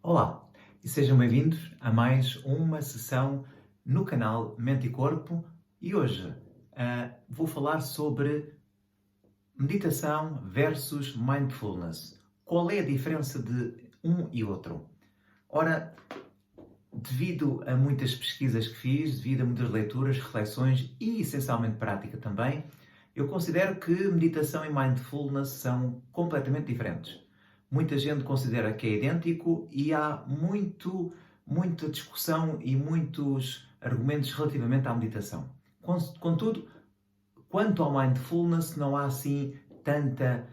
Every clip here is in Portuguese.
Olá e sejam bem-vindos a mais uma sessão no canal Mente e Corpo e hoje vou falar sobre meditação versus mindfulness. Qual é a diferença de um e outro? Ora, devido a muitas pesquisas que fiz, devido a muitas leituras, reflexões e essencialmente prática também, eu considero que meditação e mindfulness são completamente diferentes. Muita gente considera que é idêntico e há muita discussão e muitos argumentos relativamente à meditação. Contudo, quanto ao mindfulness, não há assim tanta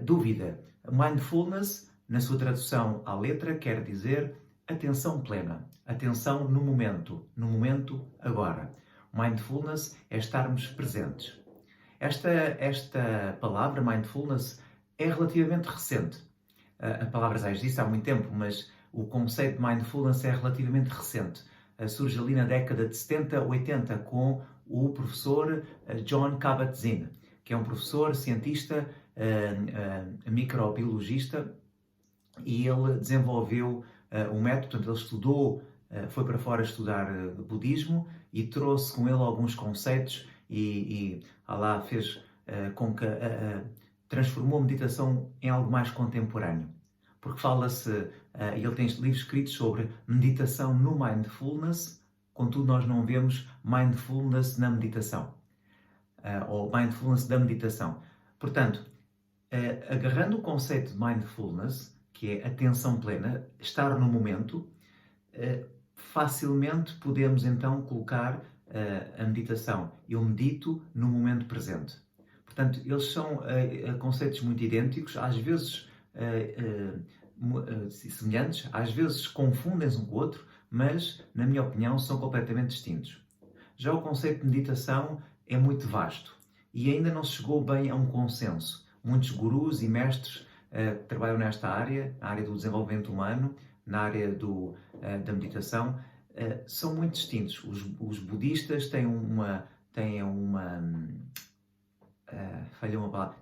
dúvida. Mindfulness, na sua tradução à letra, quer dizer atenção plena, atenção no momento agora. Mindfulness é estarmos presentes. Esta palavra, mindfulness, é relativamente recente. A palavra já existe há muito tempo, mas o conceito de mindfulness é relativamente recente. Surge ali na década de 70, 80, com o professor Jon Kabat-Zinn, que é um professor, cientista, microbiologista, e ele desenvolveu um método, portanto, ele estudou, foi para fora estudar budismo e trouxe com ele alguns conceitos e Allah fez com que transformou a meditação em algo mais contemporâneo. Porque fala-se, ele tem livros escritos sobre meditação no mindfulness, contudo nós não vemos mindfulness na meditação, ou mindfulness da meditação. Portanto, agarrando o conceito de mindfulness, que é atenção plena, estar no momento, facilmente podemos então colocar a meditação. Eu medito no momento presente. Portanto, eles são conceitos muito idênticos, às vezes semelhantes, às vezes confundem-se um com o outro, mas, na minha opinião, são completamente distintos. Já o conceito de meditação é muito vasto e ainda não se chegou bem a um consenso. Muitos gurus e mestres que trabalham nesta área, na área do desenvolvimento humano, na área da meditação, são muito distintos. Os budistas têm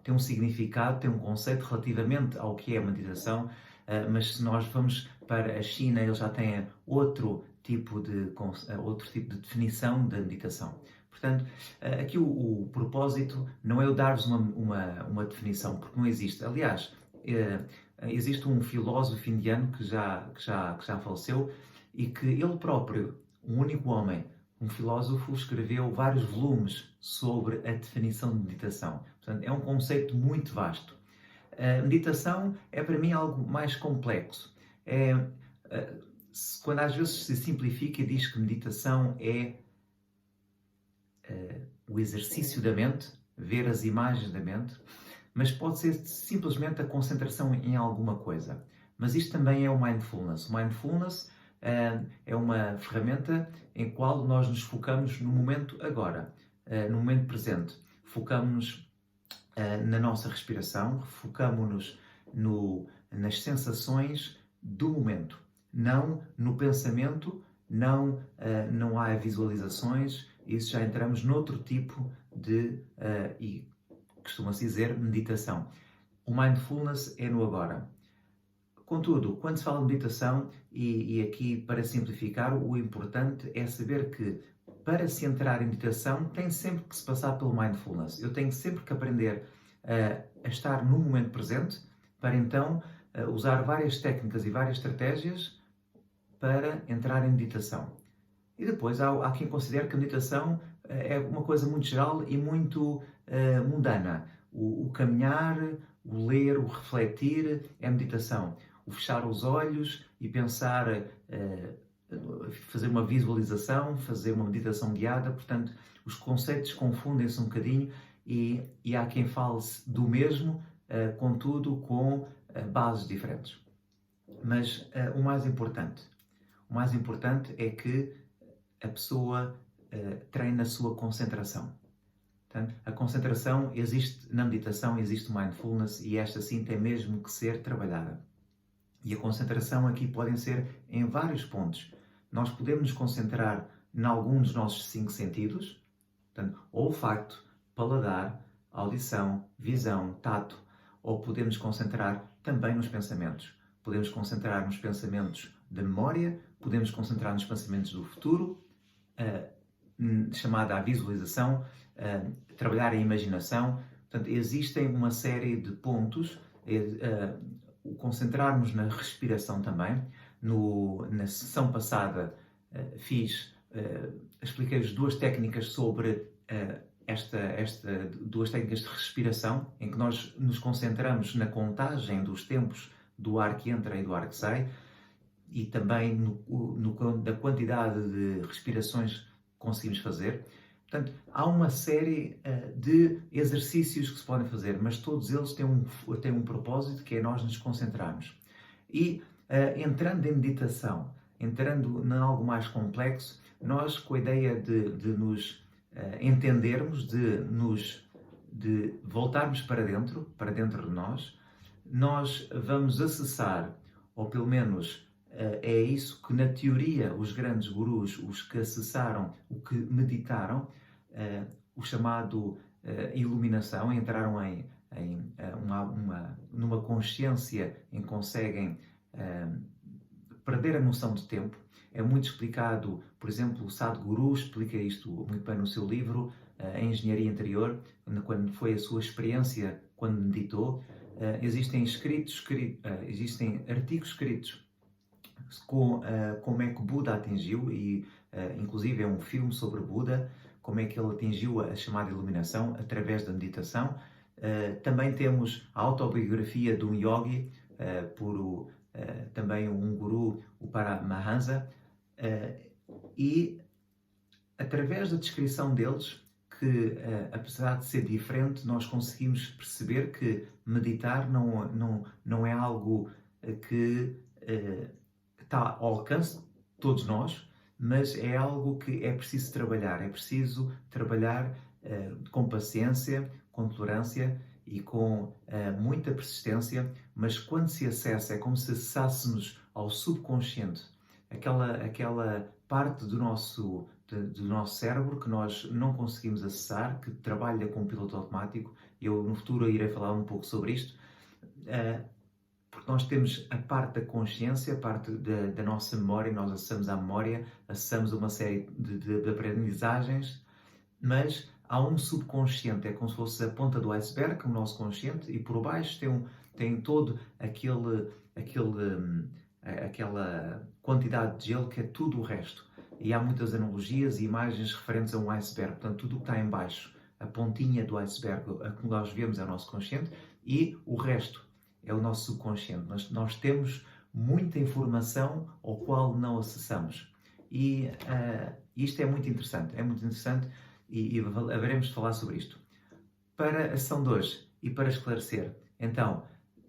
tem um significado, tem um conceito relativamente ao que é a meditação, mas se nós vamos para a China, eles já têm outro tipo de definição da meditação. Portanto, aqui o propósito não é eu dar-vos uma definição, porque não existe. Aliás, existe um filósofo indiano que já faleceu e que ele próprio, um único homem, um filósofo, escreveu vários volumes sobre a definição de meditação. Portanto, é um conceito muito vasto. A meditação é para mim algo mais complexo. Quando às vezes se simplifica e diz que meditação é o exercício da mente, ver as imagens da mente, mas pode ser simplesmente a concentração em alguma coisa. Mas isto também é o mindfulness. O mindfulness é uma ferramenta em qual nós nos focamos no momento agora, no momento presente. Focamos-nos na nossa respiração, focamos-nos nas sensações do momento, não no pensamento, não há visualizações, isso já entramos noutro tipo e costuma-se dizer meditação. O mindfulness é no agora. Contudo, quando se fala de meditação, e aqui para simplificar, o importante é saber que para se entrar em meditação tem sempre que se passar pelo mindfulness. Eu tenho sempre que aprender a estar no momento presente para então usar várias técnicas e várias estratégias para entrar em meditação. E depois há quem considere que a meditação é uma coisa muito geral e muito mundana. O caminhar, o ler, o refletir é meditação. O fechar os olhos e pensar, fazer uma visualização, fazer uma meditação guiada. Portanto, os conceitos confundem-se um bocadinho e há quem fale do mesmo, contudo com bases diferentes. Mas o mais importante é que a pessoa treine a sua concentração. Portanto, a concentração existe na meditação, existe o mindfulness e esta sim tem mesmo que ser trabalhada. E a concentração aqui podem ser em vários pontos. Nós podemos nos concentrar em algum dos nossos 5 sentidos, portanto, olfato, paladar, audição, visão, tato, ou podemos nos concentrar também nos pensamentos. podemos concentrar nos pensamentos da memória, podemos concentrar nos pensamentos do futuro, chamada a visualização, trabalhar a imaginação. Portanto, existem uma série de pontos, o concentrarmos na respiração também. Na sessão passada expliquei-vos duas técnicas sobre duas técnicas de respiração, em que nós nos concentramos na contagem dos tempos do ar que entra e do ar que sai, e também da quantidade de respirações que conseguimos fazer. Portanto, há uma série de exercícios que se podem fazer, mas todos eles têm um propósito, que é nós nos concentrarmos. E entrando em meditação, entrando em algo mais complexo, nós, com a ideia de nos entendermos, de voltarmos para dentro de nós vamos acessar, ou pelo menos é isso que na teoria os grandes gurus, os que acessaram, o que meditaram, o chamado iluminação, entraram numa consciência em que conseguem perder a noção de tempo. É muito explicado, por exemplo, o Sadhguru explica isto muito bem no seu livro, A Engenharia Interior, quando foi a sua experiência quando meditou. Existem artigos escritos com como é que Buda atingiu, e inclusive é um filme sobre Buda, como é que ele atingiu a chamada iluminação através da meditação. Também temos a autobiografia de um yogi, também um guru, o Paramahansa, e através da descrição deles, que apesar de ser diferente, nós conseguimos perceber que meditar não é algo que está ao alcance de todos nós, mas é algo que é preciso trabalhar. É preciso trabalhar com paciência, com tolerância e com muita persistência, mas quando se acessa, é como se acessássemos ao subconsciente, aquela parte do nosso cérebro que nós não conseguimos acessar, que trabalha com piloto automático. Eu no futuro irei falar um pouco sobre isto, porque nós temos a parte da consciência, a parte da nossa memória, nós acessamos à memória, acessamos a uma série de aprendizagens, mas há um subconsciente, é como se fosse a ponta do iceberg, o nosso consciente, e por baixo tem todo aquela quantidade de gelo que é tudo o resto. E há muitas analogias e imagens referentes a um iceberg. Portanto, tudo o que está em baixo, a pontinha do iceberg, a que nós vemos é o nosso consciente, e o resto é o nosso subconsciente. Nós temos muita informação ao qual não acessamos. E isto é muito interessante e haveremos de falar sobre isto. Para a sessão de hoje e para esclarecer, então,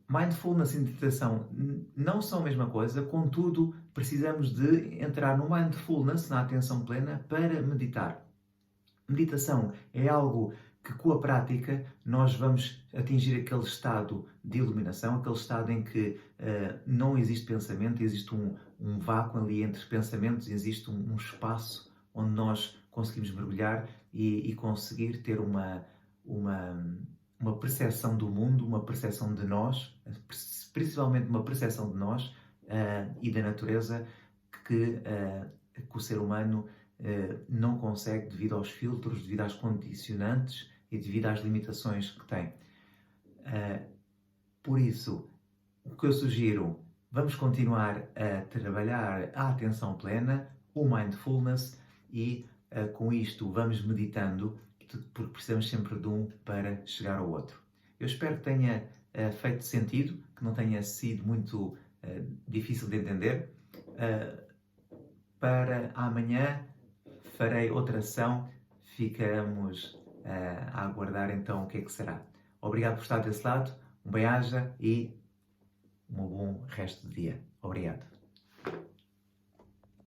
mindfulness e meditação não são a mesma coisa, contudo, precisamos de entrar no mindfulness, na atenção plena, para meditar. Meditação é algo que, com a prática, nós vamos atingir aquele estado de iluminação, aquele estado em que não existe pensamento, existe um vácuo ali entre pensamentos, existe um espaço onde nós conseguimos mergulhar e conseguir ter uma percepção do mundo, uma percepção de nós, principalmente uma percepção de nós e da natureza que o ser humano não consegue devido aos filtros, devido às condicionantes e devido às limitações que tem. Por isso, o que eu sugiro, vamos continuar a trabalhar a atenção plena, o mindfulness, e com isto vamos meditando, porque precisamos sempre de um para chegar ao outro. Eu espero que tenha feito sentido, que não tenha sido muito difícil de entender. Para amanhã farei outra ação, ficamos a aguardar então o que é que será. Obrigado por estar desse lado, um bem-aja e um bom resto de dia. Obrigado.